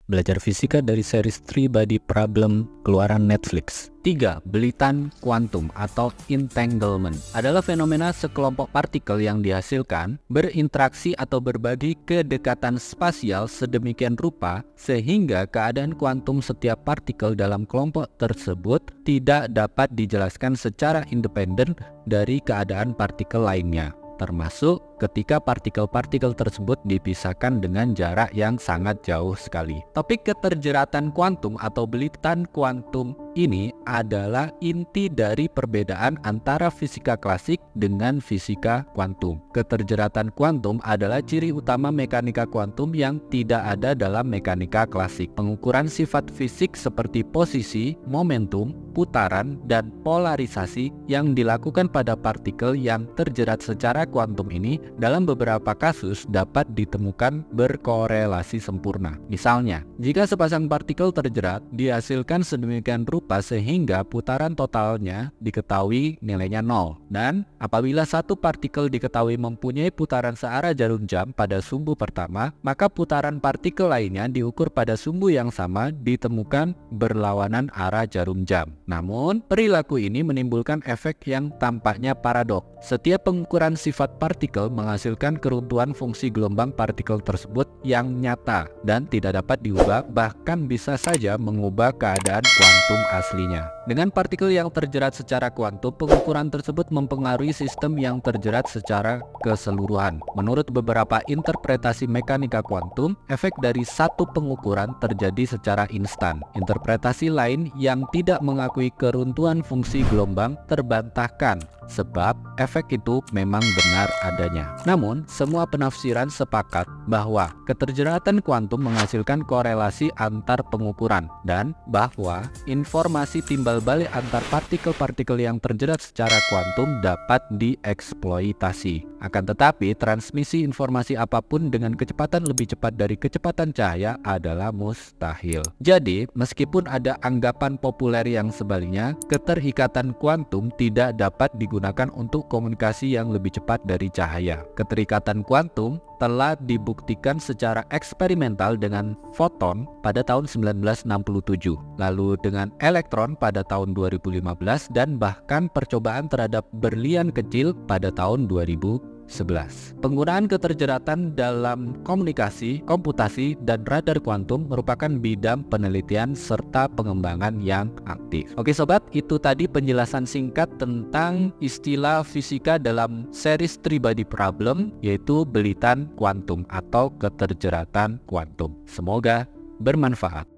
Belajar fisika dari series Three Body Problem keluaran Netflix. 3. Belitan kuantum atau entanglement adalah fenomena sekelompok partikel yang dihasilkan berinteraksi atau berbagi kedekatan spasial sedemikian rupa sehingga keadaan kuantum setiap partikel dalam kelompok tersebut tidak dapat dijelaskan secara independen dari keadaan partikel lainnya, termasuk ketika partikel-partikel tersebut dipisahkan dengan jarak yang sangat jauh sekali. Topik keterjeratan kuantum atau belitan kuantum ini adalah inti dari perbedaan antara fisika klasik dengan fisika kuantum. Keterjeratan kuantum adalah ciri utama mekanika kuantum yang tidak ada dalam mekanika klasik. Pengukuran sifat fisik seperti posisi, momentum, putaran, dan polarisasi yang dilakukan pada partikel yang terjerat secara kuantum ini dalam beberapa kasus dapat ditemukan berkorelasi sempurna. Misalnya, jika sepasang partikel terjerat dihasilkan sedemikian rupa sehingga putaran totalnya diketahui nilainya 0, dan apabila satu partikel diketahui mempunyai putaran searah jarum jam pada sumbu pertama, maka putaran partikel lainnya diukur pada sumbu yang sama ditemukan berlawanan arah jarum jam. Namun, perilaku ini menimbulkan efek yang tampaknya paradok. Setiap pengukuran sifat partikel menghasilkan keruntuhan fungsi gelombang partikel tersebut yang nyata dan tidak dapat diubah, bahkan bisa saja mengubah keadaan kuantum aslinya. Dengan partikel yang terjerat secara kuantum, pengukuran tersebut mempengaruhi sistem yang terjerat secara keseluruhan. Menurut beberapa interpretasi mekanika kuantum, efek dari satu pengukuran terjadi secara instan. Interpretasi lain yang tidak mengakui keruntuhan fungsi gelombang terbantahkan, sebab efek itu memang benar adanya. Namun, semua penafsiran sepakat bahwa keterjeratan kuantum menghasilkan korelasi antar pengukuran dan bahwa informasi timbal balik antar partikel-partikel yang terjerat secara kuantum dapat dieksploitasi. Akan tetapi, transmisi informasi apapun dengan kecepatan lebih cepat dari kecepatan cahaya adalah mustahil. Jadi, meskipun ada anggapan populer yang sebaliknya, keterikatan kuantum tidak dapat digunakan untuk komunikasi yang lebih cepat dari cahaya. Keterikatan kuantum telah dibuktikan secara eksperimental dengan foton pada tahun 1967, lalu dengan elektron pada tahun 2015, dan bahkan percobaan terhadap berlian kecil pada tahun 2011. Penggunaan keterjeratan dalam komunikasi, komputasi, dan radar kuantum merupakan bidang penelitian serta pengembangan yang aktif. Oke sobat, itu tadi penjelasan singkat tentang istilah fisika dalam series Three Body Problem, yaitu belitan kuantum atau keterjeratan kuantum. Semoga bermanfaat.